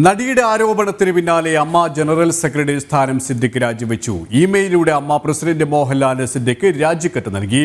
നടിയുടെ ആരോപണത്തിന് പിന്നാലെ അമ്മ ജനറൽ സെക്രട്ടറി സ്ഥാനം സിദ്ദിഖ് രാജിവെച്ചു. ഇമെയിലിലൂടെ അമ്മ പ്രസിഡന്റ് മോഹൻലാലിന് സിദ്ദിഖ് രാജിക്കത്ത് നൽകി.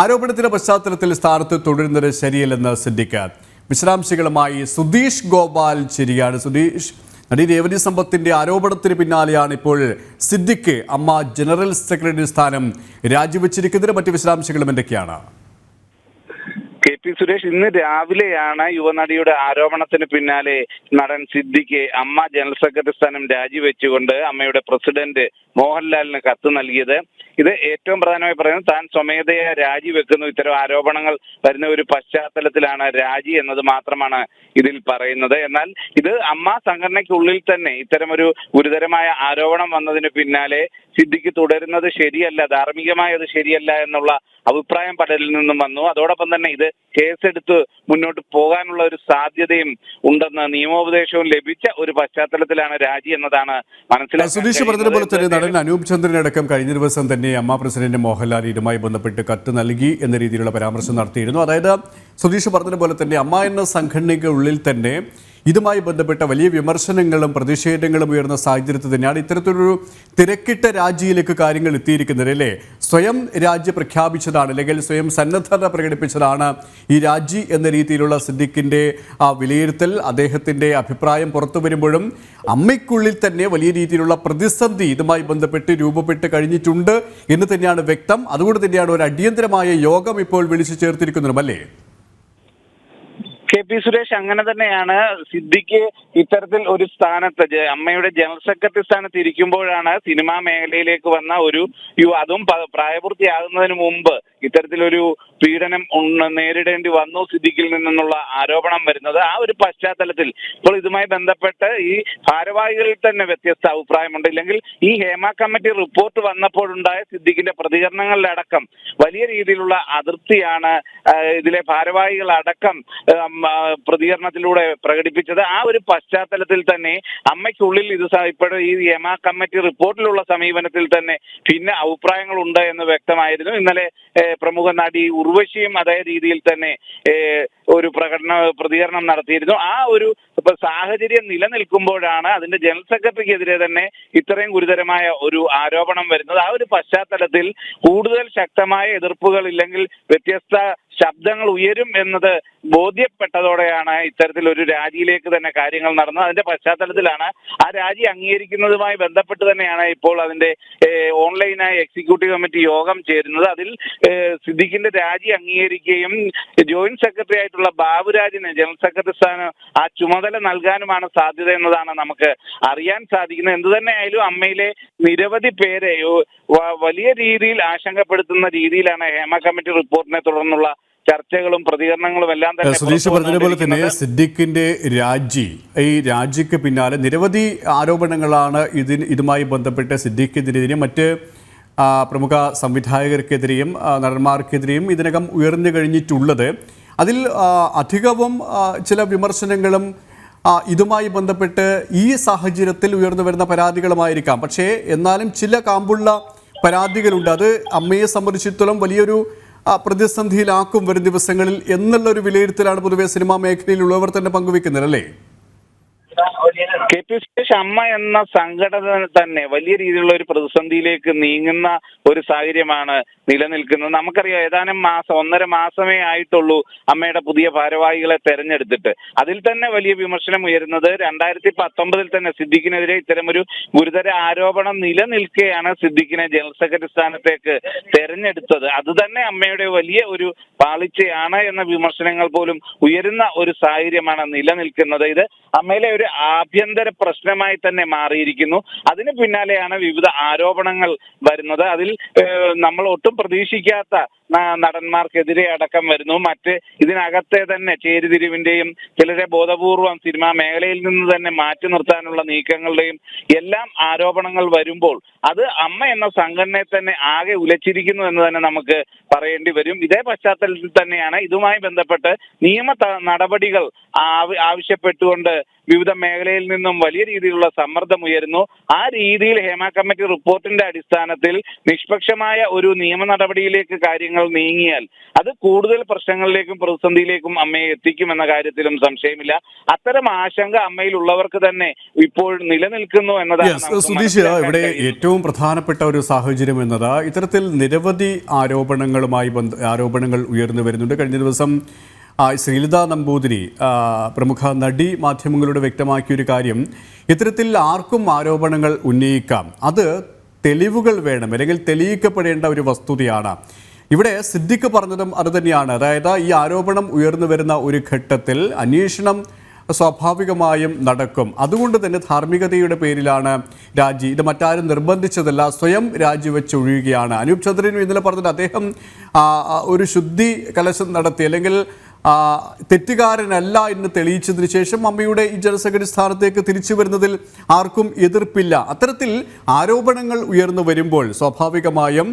ആരോപണത്തിന്റെ പശ്ചാത്തലത്തിൽ സ്ഥാനത്ത് തുടരുന്നത് ശരിയല്ലെന്ന് സിദ്ദിഖ്. വിശദാംശങ്ങളുമായി സുധീഷ് ഗോപാൽ ചേരുകയാണ്. സുധീഷ്, നടി രേവതി സമ്പത്തിന്റെ ആരോപണത്തിന് പിന്നാലെയാണ് ഇപ്പോൾ സിദ്ദിഖ് അമ്മ ജനറൽ സെക്രട്ടറി സ്ഥാനം രാജിവെച്ചിരിക്കുന്നത്. മറ്റ് വിശദാംശങ്ങളും എന്തൊക്കെയാണ്? കെ.പി. സുരേഷ്, ഇന്ന് രാവിലെയാണ് യുവനടിയുടെ ആരോപണത്തിന് പിന്നാലെ നടൻ സിദ്ദിഖ് അമ്മ ജനറൽ സെക്രട്ടറി സ്ഥാനം രാജിവെച്ചുകൊണ്ട് അമ്മയുടെ പ്രസിഡന്റ് മോഹൻലാലിന് കത്ത് നൽകിയത്. ഇത് ഏറ്റവും പ്രധാനമായി പറയുന്നത് താൻ സ്വമേധയാ രാജിവെക്കുന്നു, ഇത്തരം ആരോപണങ്ങൾ വരുന്ന ഒരു പശ്ചാത്തലത്തിലാണ് രാജി എന്നത് മാത്രമാണ് ഇതിൽ പറയുന്നത്. എന്നാൽ ഇത് അമ്മ സംഘടനയ്ക്കുള്ളിൽ തന്നെ ഇത്തരം ഒരു ഗുരുതരമായ ആരോപണം വന്നതിന് പിന്നാലെ സിദ്ദിഖ് തുടരുന്നത് ശരിയല്ല, ധാർമ്മികമായി അത് ശരിയല്ല എന്നുള്ള അഭിപ്രായം പലരിൽ നിന്നും വന്നു. അതോടൊപ്പം തന്നെ ഇത് കേസെടുത്ത് മുന്നോട്ട് പോകാനുള്ള ഒരു സാധ്യതയും ഉണ്ടെന്ന് നിയമോപദേശവും ലഭിച്ച ഒരു പശ്ചാത്തലത്തിലാണ് രാജി എന്നതാണ് മനസ്സിലാക്കുന്നത്. സുധീഷ് പറഞ്ഞതുപോലെ തന്നെ നടൻ അനൂപ് ചന്ദ്രനടക്കം കഴിഞ്ഞ ദിവസം തന്നെ അമ്മ പ്രസിഡന്റ് മോഹൻലാൽ ഇതുമായി ബന്ധപ്പെട്ട് കത്ത് നൽകി എന്ന രീതിയിലുള്ള പരാമർശം നടത്തിയിരുന്നു. അതായത് സുധീഷ് പറഞ്ഞതുപോലെ തന്നെ അമ്മ എന്ന സംഘടനയ്ക്കുള്ളിൽ തന്നെ ഇതുമായി ബന്ധപ്പെട്ട വലിയ വിമർശനങ്ങളും പ്രതിഷേധങ്ങളും ഉയർന്ന സാഹചര്യത്തിൽ തന്നെയാണ് ഇത്തരത്തിലൊരു തിരക്കിട്ട രാജിയിലേക്ക് കാര്യങ്ങൾ എത്തിയിരിക്കുന്നത്, അല്ലേ? സ്വയം രാജി പ്രഖ്യാപിച്ചതാണ്, അല്ലെങ്കിൽ സ്വയം സന്നദ്ധത പ്രകടിപ്പിച്ചതാണ് ഈ രാജി എന്ന രീതിയിലുള്ള സിദ്ദിഖിന്റെ വിലയിരുത്തൽ, അദ്ദേഹത്തിന്റെ അഭിപ്രായം പുറത്തു വരുമ്പോഴും അമ്മയ്ക്കുള്ളിൽ തന്നെ വലിയ രീതിയിലുള്ള പ്രതിസന്ധി ഇതുമായി ബന്ധപ്പെട്ട് രൂപപ്പെട്ട് കഴിഞ്ഞിട്ടുണ്ട് എന്ന് തന്നെയാണ് വ്യക്തം. അതുകൊണ്ട് തന്നെയാണ് ഒരു അടിയന്തരമായ യോഗം ഇപ്പോൾ വിളിച്ചു ചേർത്തിരിക്കുന്നതും, അല്ലേ? കെ.പി. സുരേഷ്, അങ്ങനെ തന്നെയാണ്. സിദ്ദിഖ് ഇത്തരത്തിൽ ഒരു സ്ഥാനത്ത് അമ്മയുടെ ജനറൽ സെക്രട്ടറി സ്ഥാനത്ത് ഇരിക്കുമ്പോഴാണ് സിനിമാ മേഖലയിലേക്ക് വന്ന അതും പ്രായപൂർത്തിയാകുന്നതിന് മുമ്പ് ഇത്തരത്തിലൊരു പീഡനം നേരിടേണ്ടി വന്നു സിദ്ദിഖിൽ നിന്നുള്ള ആരോപണം വരുന്നത്. ആ ഒരു പശ്ചാത്തലത്തിൽ ഇപ്പോൾ ഇതുമായി ബന്ധപ്പെട്ട് ഈ ഭാരവാഹികളിൽ തന്നെ വ്യത്യസ്ത അഭിപ്രായമുണ്ട്. ഇല്ലെങ്കിൽ ഈ ഹേമ കമ്മിറ്റി റിപ്പോർട്ട് വന്നപ്പോഴുണ്ടായ സിദ്ദിഖിന്റെ പ്രതികരണങ്ങളിലടക്കം വലിയ രീതിയിലുള്ള അതൃപ്തിയാണ് ഇതിലെ ഭാരവാഹികളടക്കം പ്രതികരണത്തിലൂടെ പ്രകടിപ്പിച്ചത്. ആ ഒരു പശ്ചാത്തലത്തിൽ തന്നെ അമ്മയ്ക്കുള്ളിൽ ഇത് ഇപ്പോഴും ഈ ഹേമ കമ്മിറ്റി റിപ്പോർട്ടിലുള്ള സമീപനത്തിൽ തന്നെ ഭിന്ന അഭിപ്രായങ്ങളുണ്ട് എന്ന് വ്യക്തമായിരുന്നു. ഇന്നലെ പ്രമുഖ നടി ഉർവശിയും അതേ രീതിയിൽ തന്നെ ഒരു പ്രതികരണം നടത്തിയിരുന്നു. ആ ഒരു സാഹചര്യം നിലനിൽക്കുമ്പോഴാണ് അതിന്റെ ജനറൽ സെക്രട്ടറിക്കെതിരെ തന്നെ ഇത്രയും ഗുരുതരമായ ഒരു ആരോപണം വരുന്നത്. ആ ഒരു പശ്ചാത്തലത്തിൽ കൂടുതൽ ശക്തമായ എതിർപ്പുകൾ ഇല്ലെങ്കിൽ വ്യത്യസ്ത ശബ്ദങ്ങൾ ഉയരും എന്നത് ബോധ്യപ്പെട്ടതോടെയാണ് ഇത്തരത്തിലൊരു രാജിയിലേക്ക് തന്നെ കാര്യങ്ങൾ നടന്നത്. അതിന്റെ പശ്ചാത്തലത്തിലാണ് ആ രാജി അംഗീകരിക്കുന്നതുമായി ബന്ധപ്പെട്ട് തന്നെയാണ് ഇപ്പോൾ അതിന്റെ ഓൺലൈനായി എക്സിക്യൂട്ടീവ് കമ്മിറ്റി യോഗം ചേരുന്നത്. അതിൽ സിദ്ദിഖിന്റെ രാജി അംഗീകരിക്കുകയും ജോയിന്റ് സെക്രട്ടറി ആയിട്ടുള്ള ബാബുരാജിന് ജനറൽ സെക്രട്ടറി സ്ഥാനം ആ ചുമതല നൽകാനുമാണ് സാധ്യത എന്നതാണ് നമുക്ക് അറിയാൻ സാധിക്കുന്നത്. എന്തു തന്നെ ആയാലും അമ്മയിലെ നിരവധി പേരെ വലിയ രീതിയിൽ ആശങ്കപ്പെടുത്തുന്ന രീതിയിലാണ് ഹേമ കമ്മിറ്റി റിപ്പോർട്ടിനെ തുടർന്നുള്ള ചർച്ചകളും പ്രതികരണങ്ങളും എല്ലാം തന്നെ. സുധീഷ് പറഞ്ഞതുപോലെ തന്നെ സിദ്ദിഖിന്റെ ഈ രാജിക്ക് പിന്നാലെ നിരവധി ആരോപണങ്ങളാണ് ഇതുമായി ബന്ധപ്പെട്ട് സിദ്ദിഖിനെതിരെയും മറ്റ് പ്രമുഖ സംവിധായകർക്കെതിരെയും നടന്മാർക്കെതിരെയും ഇതിനകം ഉയർന്നു കഴിഞ്ഞിട്ടുള്ളത്. അതിൽ അധികവും ചില വിമർശനങ്ങളും ഇതുമായി ബന്ധപ്പെട്ട് ഈ സാഹചര്യത്തിൽ ഉയർന്നു വരുന്ന പരാതികളുമായിരിക്കാം. പക്ഷേ എന്നാലും ചില കാമ്പുള്ള പരാതികളുണ്ട്. അത് അമ്മയെ സംബന്ധിച്ചിടത്തോളം വലിയൊരു പ്രതിസന്ധിയിലാക്കും വരും ദിവസങ്ങളിൽ എന്നുള്ളൊരു വിലയിരുത്തലാണ് പൊതുവെ സിനിമാ മേഖലയിലുള്ളവർ തന്നെ പങ്കുവെക്കുന്നത്, അല്ലേ? കെ.പി. സുരേഷ്, അമ്മ എന്ന സംഘടന തന്നെ വലിയ രീതിയിലുള്ള ഒരു പ്രതിസന്ധിയിലേക്ക് നീങ്ങുന്ന ഒരു സാഹചര്യമാണ് നിലനിൽക്കുന്നത്. നമുക്കറിയാം, ഏതാനും ഒന്നര മാസമേ ആയിട്ടുള്ളൂ അമ്മയുടെ പുതിയ ഭാരവാഹികളെ തെരഞ്ഞെടുത്തിട്ട്. അതിൽ തന്നെ വലിയ വിമർശനം ഉയരുന്നത് 2019 തന്നെ സിദ്ദിഖിനെതിരെ ഇത്തരമൊരു ഗുരുതര ആരോപണം നിലനിൽക്കെയാണ് സിദ്ദിഖിനെ ജനറൽ സെക്രട്ടറി സ്ഥാനത്തേക്ക് തെരഞ്ഞെടുത്തത്. അത് തന്നെ അമ്മയുടെ വലിയ ഒരു പാളിച്ചയാണ് എന്ന വിമർശനങ്ങൾ പോലും ഉയരുന്ന ഒരു സാഹചര്യമാണ് നിലനിൽക്കുന്നത്. ഇത് അമ്മയിലെ ഒരു ആഭ്യന്തര പ്രശ്നമായി തന്നെ മാറിയിരിക്കുന്നു. അതിന് പിന്നാലെയാണ് വിവിധ ആരോപണങ്ങൾ വരുന്നത്. അതിൽ നമ്മൾ ഒട്ടും പ്രതീക്ഷിക്കാത്ത നടന്മാർക്കെതിരെ അടക്കം വരുന്നു. മറ്റ് ഇതിനകത്തെ തന്നെ ചേരിതിരിവിന്റെയും ചിലരെ ബോധപൂർവം സിനിമാ മേഖലയിൽ നിന്ന് തന്നെ മാറ്റി നിർത്താനുള്ള നീക്കങ്ങളുടെയും എല്ലാം ആരോപണങ്ങൾ വരുമ്പോൾ അത് അമ്മ എന്ന സംഘടനയെ തന്നെ ആകെ ഉലച്ചിരിക്കുന്നു എന്ന് തന്നെ നമുക്ക് പറയേണ്ടി വരും. ഇതേ പശ്ചാത്തലത്തിൽ തന്നെയാണ് ഇതുമായി ബന്ധപ്പെട്ട് നിയമ നടപടികൾ ആവശ്യപ്പെട്ടുകൊണ്ട് വിവിധ മേഖലയിൽ നിന്നും വലിയ രീതിയിലുള്ള സമ്മർദ്ദം ഉയരുന്നു. ആ രീതിയിൽ ഹേമ കമ്മിറ്റി റിപ്പോർട്ടിന്റെ അടിസ്ഥാനത്തിൽ നിഷ്പക്ഷമായ ഒരു നിയമ നടപടിയിലേക്ക് കാര്യങ്ങൾ നീങ്ങിയാൽ അത് കൂടുതൽ പ്രശ്നങ്ങളിലേക്കും പ്രതിസന്ധിയിലേക്കും അമ്മയെ എത്തിക്കുമെന്ന കാര്യത്തിലും സംശയമില്ല. അത്തരം ആശങ്ക അമ്മയിലുള്ളവർക്ക് തന്നെ ഇപ്പോൾ നിലനിൽക്കുന്നു എന്നതാണ് സുധീഷ്. ഇവിടെ ഏറ്റവും പ്രധാനപ്പെട്ട ഒരു സാഹചര്യം എന്നത് ഇത്തരത്തിൽ നിരവധി ആരോപണങ്ങൾ ഉയർന്നു വരുന്നുണ്ട്. കഴിഞ്ഞ ദിവസം ശ്രീലത നമ്പൂതിരി, പ്രമുഖ നടി, മാധ്യമങ്ങളോട് വ്യക്തമാക്കിയൊരു കാര്യം, ഇത്തരത്തിൽ ആർക്കും ആരോപണങ്ങൾ ഉന്നയിക്കാം, അത് തെളിവുകൾ വേണം, അല്ലെങ്കിൽ തെളിയിക്കപ്പെടേണ്ട ഒരു വസ്തുതയാണ്. ഇവിടെ സിദ്ദിഖ് പറഞ്ഞതും അതുതന്നെയാണ്. അതായത് ഈ ആരോപണം ഉയർന്നു വരുന്ന ഒരു ഘട്ടത്തിൽ അന്വേഷണം സ്വാഭാവികമായും നടക്കും. അതുകൊണ്ട് തന്നെ ധാർമ്മികതയുടെ പേരിലാണ് രാജി. ഇത് മറ്റാരും നിർബന്ധിച്ചതല്ല, സ്വയം രാജിവെച്ചൊഴിയുകയാണ്. അനൂപ് ചന്ദ്രനും ഇന്നലെ പറഞ്ഞത് അദ്ദേഹം ഒരു ശുദ്ധി കലശം നടത്തി, അല്ലെങ്കിൽ തെറ്റുകാരനല്ല എന്ന് തെളിയിച്ചതിന് ശേഷം അമ്മയുടെ ഈ ജനറൽ സെക്രട്ടറി സ്ഥാനത്തേക്ക് തിരിച്ചു വരുന്നതിൽ ആർക്കും എതിർപ്പില്ല. അത്തരത്തിൽ ആരോപണങ്ങൾ ഉയർന്നു വരുമ്പോൾ സ്വാഭാവികമായും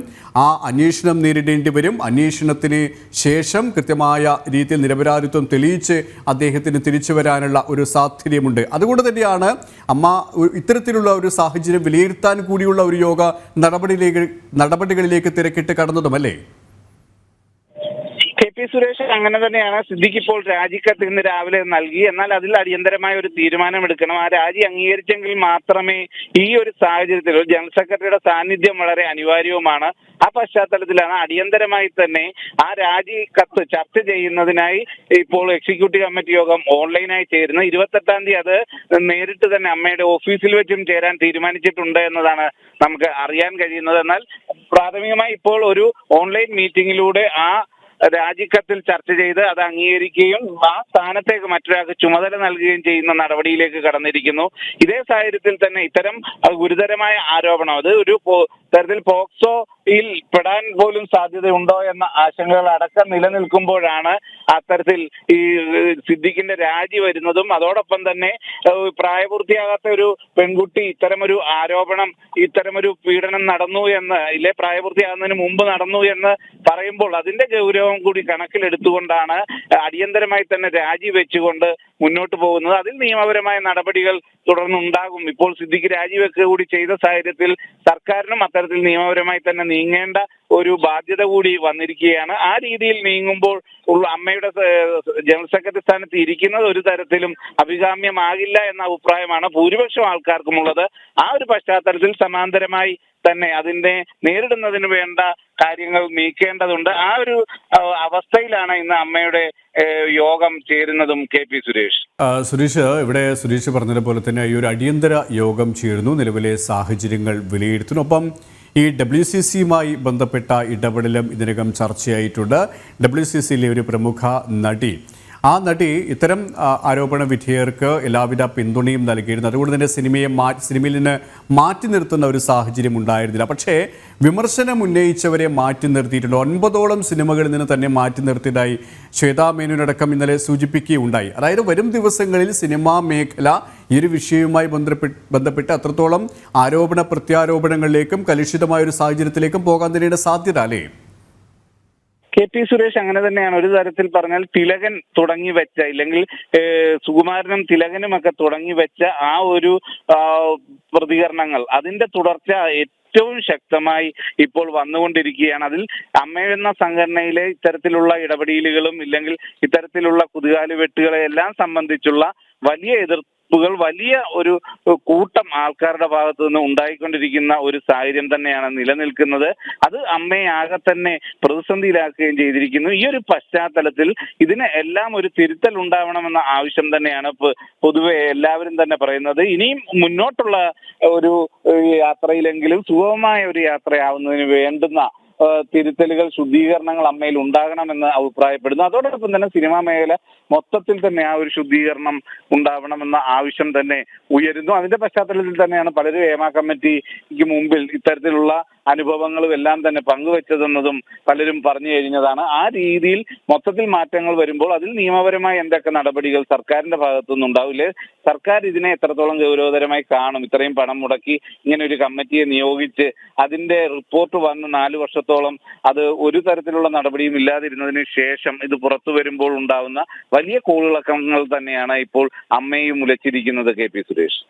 ആ അന്വേഷണം നേരിടേണ്ടി വരും. അന്വേഷണത്തിന് ശേഷം കൃത്യമായ രീതിയിൽ നിരപരാധിത്വം തെളിയിച്ച് അദ്ദേഹത്തിന് തിരിച്ചു വരാനുള്ള ഒരു സാധ്യതയുമുണ്ട്. അതുകൊണ്ട് തന്നെയാണ് അമ്മ ഇത്തരത്തിലുള്ള ഒരു സാഹചര്യം വിലയിരുത്താൻ കൂടിയുള്ള ഒരു യോഗ നടപടികളിലേക്ക് തിരക്കിട്ട് കടന്നതുമല്ലേ? കെ.പി. സുരേഷ് അങ്ങനെ തന്നെയാണ്. സിദ്ദിഖ് ഇപ്പോൾ രാജിക്കത്ത് ഇന്ന് രാവിലെ നൽകി. എന്നാൽ അതിൽ അടിയന്തരമായ ഒരു തീരുമാനമെടുക്കണം. ആ രാജി അംഗീകരിച്ചെങ്കിൽ മാത്രമേ ഈ ഒരു സാഹചര്യത്തിൽ ഒരു ജനറൽ സെക്രട്ടറിയുടെ സാന്നിധ്യം വളരെ അനിവാര്യവുമാണ്. ആ പശ്ചാത്തലത്തിലാണ് അടിയന്തരമായി തന്നെ ആ രാജി കത്ത് ചർച്ച ചെയ്യുന്നതിനായി ഇപ്പോൾ എക്സിക്യൂട്ടീവ് കമ്മിറ്റി യോഗം ഓൺലൈനായി ചേരുന്നത്. 28-ാം തീയതി അത് നേരിട്ട് തന്നെ അമ്മയുടെ ഓഫീസിൽ വെച്ചും ചേരാൻ തീരുമാനിച്ചിട്ടുണ്ട് എന്നതാണ് നമുക്ക് അറിയാൻ കഴിയുന്നത്. എന്നാൽ പ്രാഥമികമായി ഇപ്പോൾ ഒരു ഓൺലൈൻ മീറ്റിംഗിലൂടെ ആ രാജിക്കത്തിൽ ചർച്ച ചെയ്ത് അത് അംഗീകരിക്കുകയും ആ സ്ഥാനത്തേക്ക് മറ്റൊരാൾക്ക് ചുമതല നൽകുകയും ചെയ്യുന്ന നടപടിയിലേക്ക് കടന്നിരിക്കുന്നു. ഇതേ സാഹചര്യത്തിൽ തന്നെ ഇത്തരം ഗുരുതരമായ ആരോപണം, അത് ഒരു തരത്തിൽ പോക്സോയിൽ പെടാൻ പോലും സാധ്യതയുണ്ടോ എന്ന ആശങ്കകൾ അടക്കം നിലനിൽക്കുമ്പോഴാണ് അത്തരത്തിൽ ഈ സിദ്ദിഖിന്റെ രാജി വരുന്നതും. അതോടൊപ്പം തന്നെ പ്രായപൂർത്തിയാകാത്ത ഒരു പെൺകുട്ടി ഇത്തരമൊരു ആരോപണം, ഇത്തരമൊരു പീഡനം നടന്നു എന്ന്, ഇല്ലേ പ്രായപൂർത്തിയാകുന്നതിന് മുമ്പ് നടന്നു എന്ന് പറയുമ്പോൾ അതിന്റെ ഗൗരവം കൂടി കണക്കിലെടുത്തുകൊണ്ടാണ് അടിയന്തരമായി തന്നെ രാജിവെച്ചുകൊണ്ട് മുന്നോട്ട് പോകുന്നത്. അതിൽ നിയമപരമായ നടപടികൾ തുടർന്നുണ്ടാകും. ഇപ്പോൾ സിദ്ദിഖ് രാജിവെക്കുക കൂടി ചെയ്ത സാഹചര്യത്തിൽ സർക്കാരിനും അത്തരത്തിൽ നിയമപരമായി തന്നെ നീങ്ങേണ്ട ഒരു ബാധ്യത കൂടി വന്നിരിക്കുകയാണ്. ആ രീതിയിൽ നീങ്ങുമ്പോൾ അമ്മയുടെ ജനറൽ സെക്രട്ടറി സ്ഥാനത്ത് ഇരിക്കുന്നത് ഒരു തരത്തിലും അഭികാമ്യമാകില്ല എന്ന അഭിപ്രായമാണ് ഭൂരിപക്ഷം ആൾക്കാർക്കുമുള്ളത്. ആ ഒരു പശ്ചാത്തലത്തിൽ സമാന്തരമായി തന്നെ അതിനെ നേരിടുന്നതിന് വേണ്ട കാര്യങ്ങൾ നീക്കേണ്ടതുണ്ട്. ആ ഒരു അവസ്ഥയിലാണ് ഇന്ന് അമ്മയുടെ യോഗം ചേരുന്നതും. കെ.പി. സുരേഷ്, ഇവിടെ സുരേഷ് പറഞ്ഞതുപോലെ തന്നെ ഈ ഒരു അടിയന്തര യോഗം ചേരുന്നു, നിലവിലെ സാഹചര്യങ്ങൾ വിലയിരുത്തുന്നു. ഒപ്പം ഈ WCCയുമായി ബന്ധപ്പെട്ട ഇടപെടലും ഇതിനകം ചർച്ചയായിട്ടുണ്ട്. WCCയിലെ ഒരു പ്രമുഖ നടി, ആ നടി ഇത്തരം ആരോപണ വിധേയർക്ക് എല്ലാവിധ പിന്തുണയും നൽകിയിരുന്നു. അതുകൊണ്ട് തന്നെ സിനിമയിൽ നിന്ന് മാറ്റി നിർത്തുന്ന ഒരു സാഹചര്യം ഉണ്ടായിരുന്നില്ല. പക്ഷേ വിമർശനം ഉന്നയിച്ചവരെ മാറ്റി നിർത്തിയിട്ടുണ്ട്. 9ഓളം സിനിമകളിൽ നിന്ന് തന്നെ മാറ്റി നിർത്തിയതായി ശ്വേതാ മേനോനടക്കം ഇന്നലെ സൂചിപ്പിക്കുകയുണ്ടായി. അതായത് വരും ദിവസങ്ങളിൽ സിനിമാ മേഖല ഈ ഒരു വിഷയവുമായി ബന്ധപ്പെട്ട് അത്രത്തോളം ആരോപണ പ്രത്യാരോപണങ്ങളിലേക്കും കലുഷിതമായ ഒരു സാഹചര്യത്തിലേക്കും പോകാൻ തന്നെയാണ് സാധ്യത, അല്ലേ? കെ.പി. സുരേഷ് അങ്ങനെ തന്നെയാണ്. ഒരു തരത്തിൽ പറഞ്ഞാൽ തിലകൻ തുടങ്ങി വെച്ച, ഇല്ലെങ്കിൽ സുകുമാരനും തിലകനും ഒക്കെ തുടങ്ങി വെച്ച ആ ഒരു പ്രതികരണങ്ങൾ, അതിന്റെ തുടർച്ച ഏറ്റവും ശക്തമായി ഇപ്പോൾ വന്നുകൊണ്ടിരിക്കുകയാണ്. അതിൽ അമ്മയെന്ന സംഘടനയിലെ ഇത്തരത്തിലുള്ള ഇടപെടലുകളും ഇല്ലെങ്കിൽ ഇത്തരത്തിലുള്ള കുതികാല് വെട്ടുകളെ എല്ലാം സംബന്ധിച്ചുള്ള വലിയ വലിയ ഒരു കൂട്ടം ആൾക്കാരുടെ ഭാഗത്തു നിന്ന് ഉണ്ടായിക്കൊണ്ടിരിക്കുന്ന ഒരു സാഹചര്യം തന്നെയാണ് നിലനിൽക്കുന്നത്. അത് അമ്മയെ ആകെ തന്നെ പ്രതിസന്ധിയിലാക്കുകയും ചെയ്തിരിക്കുന്നു. ഈ ഒരു പശ്ചാത്തലത്തിൽ ഇതിന് എല്ലാം ഒരു തിരുത്തൽ ഉണ്ടാവണമെന്ന ആവശ്യം തന്നെയാണ് പൊതുവെ എല്ലാവരും തന്നെ പറയുന്നത്. ഇനിയും മുന്നോട്ടുള്ള ഒരു യാത്രയിലെങ്കിലും സുഗമമായ ഒരു യാത്രയാവുന്നതിന് വേണ്ടുന്ന തിരുത്തലുകൾ, ശുദ്ധീകരണങ്ങൾ അമ്മയിൽ ഉണ്ടാകണമെന്ന് അഭിപ്രായപ്പെടുന്നു. അതോടൊപ്പം തന്നെ സിനിമാ മേഖല മൊത്തത്തിൽ തന്നെ ആ ഒരു ശുദ്ധീകരണം ഉണ്ടാവണമെന്ന ആവശ്യം തന്നെ ഉയരുന്നു. അതിന്റെ പശ്ചാത്തലത്തിൽ തന്നെയാണ് പലരും ഹേമ കമ്മിറ്റിക്ക് മുമ്പിൽ ഇത്തരത്തിലുള്ള അനുഭവങ്ങളും എല്ലാം തന്നെ പങ്കുവെച്ചതെന്നതും പലരും പറഞ്ഞു കഴിഞ്ഞതാണ്. ആ രീതിയിൽ മൊത്തത്തിൽ മാറ്റങ്ങൾ വരുമ്പോൾ അതിൽ നിയമപരമായി എന്തൊക്കെ നടപടികൾ സർക്കാരിന്റെ ഭാഗത്തുനിന്ന് ഉണ്ടാവില്ലേ? സർക്കാർ ഇതിനെ എത്രത്തോളം ഗൗരവതരമായി കാണും? ഇത്രയും പണം മുടക്കി ഇങ്ങനെ ഒരു കമ്മിറ്റിയെ നിയോഗിച്ച് അതിന്റെ റിപ്പോർട്ട് വന്ന് 4 വർഷത്തോളം അത് ഒരു തരത്തിലുള്ള നടപടിയും ഇല്ലാതിരുന്നതിന് ശേഷം ഇത് പുറത്തു വരുമ്പോൾ ഉണ്ടാവുന്ന വലിയ കോളിളക്കങ്ങൾ തന്നെയാണ് ഇപ്പോൾ അമ്മയും ഉലച്ചിരിക്കുന്നത്. KP സുരേഷ്,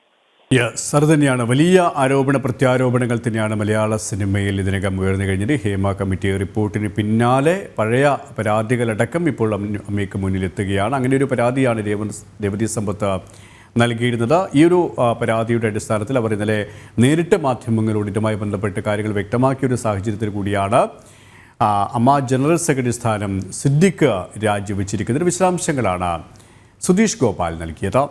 അത് തന്നെയാണ്, വലിയ ആരോപണ പ്രത്യാരോപണങ്ങൾ തന്നെയാണ് മലയാള സിനിമയിൽ ഇതിനകം ഉയർന്നു കഴിഞ്ഞത്. ഹേമ കമ്മിറ്റി റിപ്പോർട്ടിന് പിന്നാലെ പഴയ പരാതികളടക്കം ഇപ്പോൾ അമ്മയ്ക്ക് മുന്നിലെത്തുകയാണ്. അങ്ങനെ ഒരു പരാതിയാണ് രേവതി സമ്പത്ത് നൽകിയിരുന്നത്. ഈ ഒരു പരാതിയുടെ അടിസ്ഥാനത്തിൽ അവർ ഇന്നലെ നേരിട്ട് മാധ്യമങ്ങളോട് ഇതുമായി ബന്ധപ്പെട്ട് കാര്യങ്ങൾ വ്യക്തമാക്കിയ ഒരു സാഹചര്യത്തിൽ കൂടിയാണ് അമ്മ ജനറൽ സെക്രട്ടറി സ്ഥാനം സിദ്ദിഖ് രാജിവെച്ചിരിക്കുന്നത്. വിശദാംശങ്ങളാണ് സുധീഷ് ഗോപാൽ നൽകിയത്.